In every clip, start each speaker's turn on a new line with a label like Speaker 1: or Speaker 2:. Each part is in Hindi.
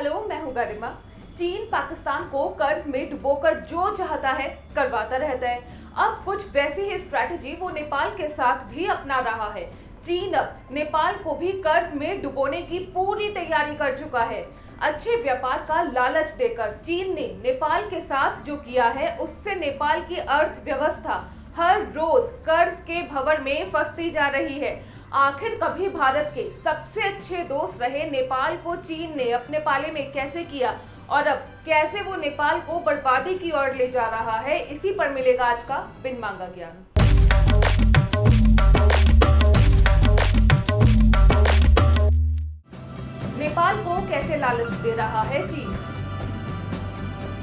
Speaker 1: हेलो, मैं हूँ गरिमा। चीन पाकिस्तान को कर्ज में डुबोकर जो चाहता है करवाता रहता है। अब कुछ वैसी ही स्ट्रैटेजी वो नेपाल के साथ भी अपना रहा है। चीन अब नेपाल को भी कर्ज में डुबोने की पूरी तैयारी कर चुका है। अच्छे व्यापार का लालच देकर चीन ने नेपाल के साथ जो किया है, उससे नेपाल की अर्थव्यवस्था हर रोज कर्ज के भंवर में फंसती जा रही है। आखिर कभी भारत के सबसे अच्छे दोस्त रहे नेपाल को चीन ने अपने पाले में कैसे किया और अब कैसे वो नेपाल को बर्बादी की ओर ले जा रहा है, इसी पर मिलेगा आज का बिन मांगा ज्ञान। नेपाल को कैसे लालच दे रहा है चीन।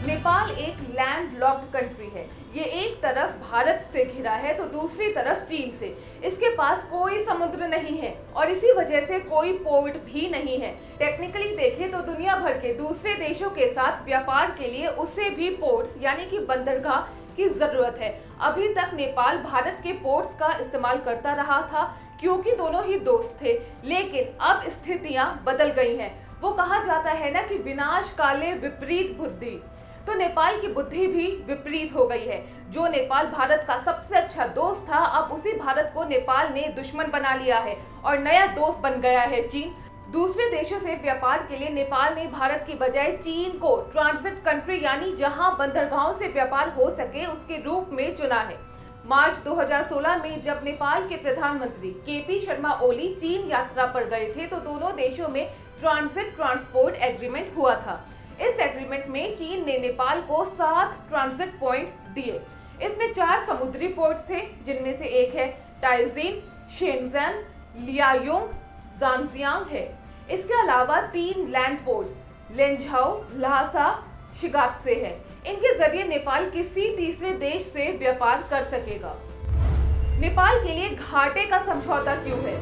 Speaker 1: नेपाल एक लैंड लॉक्ड कंट्री है। ये एक तरफ भारत से घिरा है तो दूसरी तरफ चीन से। इसके पास कोई समुद्र नहीं है और इसी वजह से कोई पोर्ट भी नहीं है। टेक्निकली देखें तो दुनिया भर के दूसरे देशों के साथ व्यापार के लिए उसे भी पोर्ट्स यानी कि बंदरगाह की जरूरत है। अभी तक नेपाल भारत के पोर्ट्स का इस्तेमाल करता रहा था क्योंकि दोनों ही दोस्त थे, लेकिन अब स्थितियां बदल गई हैं। वो कहा जाता है ना कि विनाश काले विपरीत बुद्धि, तो नेपाल की बुद्धि भी विपरीत हो गई है। जो नेपाल भारत का सबसे अच्छा दोस्त था, अब उसी भारत को नेपाल ने दुश्मन बना लिया है और नया दोस्त बन गया है चीन। दूसरे देशों से व्यापार के लिए नेपाल ने भारत की बजाय चीन को ट्रांजिट कंट्री यानी जहां बंदरगाहों से व्यापार हो सके उसके रूप में चुना है। मार्च 2016 में जब नेपाल के प्रधानमंत्री केपी शर्मा ओली चीन यात्रा पर गए थे तो दोनों देशों में ट्रांजिट ट्रांसपोर्ट एग्रीमेंट हुआ था। इस एग्रीमेंट में चीन ने नेपाल को 7 ट्रांजिट पॉइंट दिए। इसमें 4 समुद्री पोर्ट थे, जिनमें से एक है टाइजिन, शेनज़ेन, लियाओंग, ज़ानजियांग है। इसके अलावा 3 लैंड पोर्ट लेंझाओ, ल्हासा, शिगात्से है। इनके जरिए नेपाल किसी तीसरे देश से व्यापार कर सकेगा। नेपाल के लिए घाटे का समझौता क्यों है?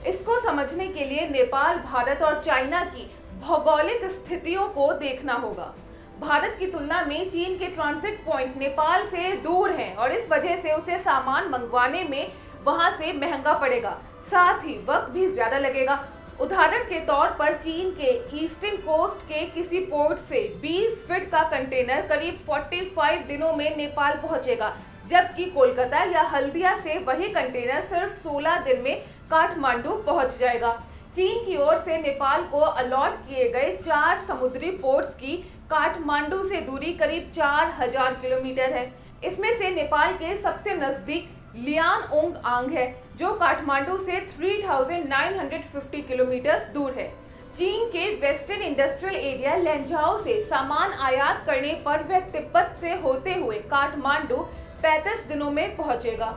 Speaker 1: इसको समझने के लिए नेपाल, भारत और चाइना की भौगोलिक स्थितियों को देखना होगा। भारत की तुलना में चीन के ट्रांजिट पॉइंट नेपाल से दूर हैं और इस वजह से उसे सामान मंगवाने में वहां से महंगा पड़ेगा, साथ ही वक्त भी ज्यादा लगेगा। उदाहरण के तौर पर चीन के ईस्टर्न कोस्ट के किसी पोर्ट से 20 फीट का कंटेनर करीब 45 दिनों में नेपाल पहुंचेगा, जबकि कोलकाता या हल्दिया से वही कंटेनर सिर्फ 16 दिन में काठमांडू पहुंच जाएगा। चीन की ओर से नेपाल को अलॉट किए गए 4 समुद्री पोर्ट्स की काठमांडू से दूरी करीब 4000 किलोमीटर है। इसमें से नेपाल के सबसे नजदीक लियाओंग है, जो काठमांडू से 3950 किलोमीटर दूर है। चीन के वेस्टर्न इंडस्ट्रियल एरिया लेंझाओ से सामान आयात करने पर वह तिब्बत से होते हुए काठमांडू 35 दिनों में पहुंचेगा।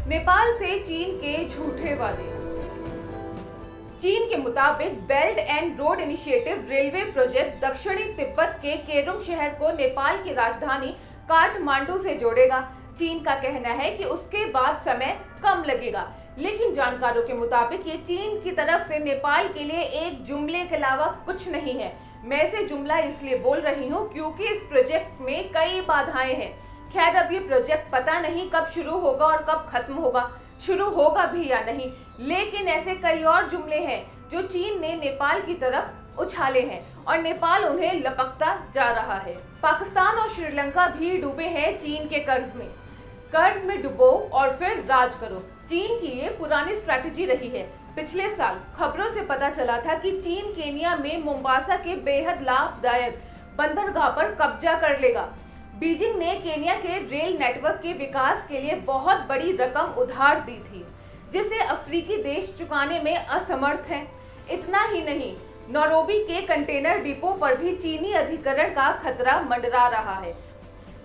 Speaker 1: नेपाल से चीन के झूठे वादे। चीन के मुताबिक belt and road initiative railway project दक्षिणी तिब्बत के केरुंग शहर को नेपाल की राजधानी काठमांडू से जोड़ेगा। चीन का कहना है कि उसके बाद समय कम लगेगा, लेकिन जानकारों के मुताबिक ये चीन की तरफ से नेपाल के लिए एक जुमले के अलावा कुछ नहीं है। मैं इसे जुमला इसलिए बोल रही हूँ क्योंकि इस प्रोजेक्ट में कई बाधाएं हैं। खैर, अब ये प्रोजेक्ट पता नहीं कब शुरू होगा और कब खत्म होगा, शुरू होगा भी या नहीं, लेकिन ऐसे कई और जुमले हैं जो चीन ने नेपाल की तरफ उछाले हैं और नेपाल उन्हें लपकता जा रहा है। पाकिस्तान और श्रीलंका भी डूबे हैं चीन के कर्ज में डुबो और फिर राज करो। चीन की ये पुरानी स्ट्रैटेजी रही है। पिछले साल खबरों से पता चला था कि चीन केनिया में मोम्बासा के बेहद लाभदायक बंदरगाह पर कब्जा कर लेगा। बीजिंग ने केनिया के रेल नेटवर्क के विकास के लिए बहुत बड़ी रकम उधार दी थी, जिसे अफ्रीकी देश चुकाने में असमर्थ हैं। इतना ही नहीं, नैरोबी के कंटेनर डिपो पर भी चीनी अधिग्रहण का खतरा मंडरा रहा है।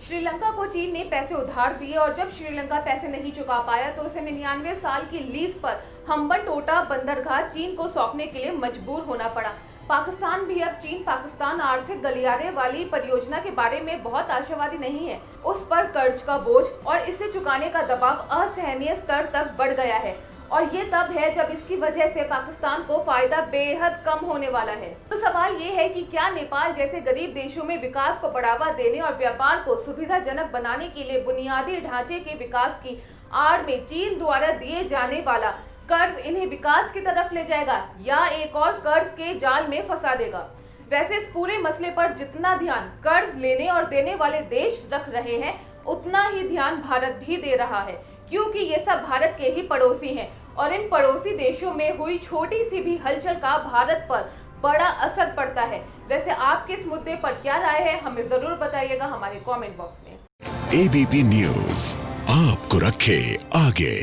Speaker 1: श्रीलंका को चीन ने पैसे उधार दिए और जब श्रीलंका पैसे नहीं चुका पाया तो उसे 99 साल की लीज पर हम्बनटोटा बंदरगाह चीन को सौंपने के लिए मजबूर होना पड़ा। पाकिस्तान भी अब चीन पाकिस्तान आर्थिक गलियारे वाली परियोजना के बारे में बहुत आशावादी नहीं है। उस पर कर्ज का बोझ और इसे चुकाने का दबाव असहनीय स्तर तक बढ़ गया है और ये तब है जब इसकी वजह से पाकिस्तान को फायदा बेहद कम होने वाला है। तो सवाल ये है कि क्या नेपाल जैसे गरीब देशों में विकास को बढ़ावा देने और व्यापार को सुविधाजनक बनाने के लिए बुनियादी ढांचे के विकास की आड़ में चीन द्वारा दिए जाने वाला कर्ज इन्हें विकास की तरफ ले जाएगा या एक और कर्ज के जाल में फंसा देगा। वैसे इस पूरे मसले पर जितना ध्यान कर्ज लेने और देने वाले देश रख रहे हैं, उतना ही ध्यान भारत भी दे रहा है, क्योंकि ये सब भारत के ही पड़ोसी हैं और इन पड़ोसी देशों में हुई छोटी सी भी हलचल का भारत पर बड़ा असर पड़ता है। वैसे आपके इस मुद्दे पर क्या राय है, हमें जरूर बताइएगा हमारे कमेंट बॉक्स में।
Speaker 2: एबीपी न्यूज आपको रखे आगे।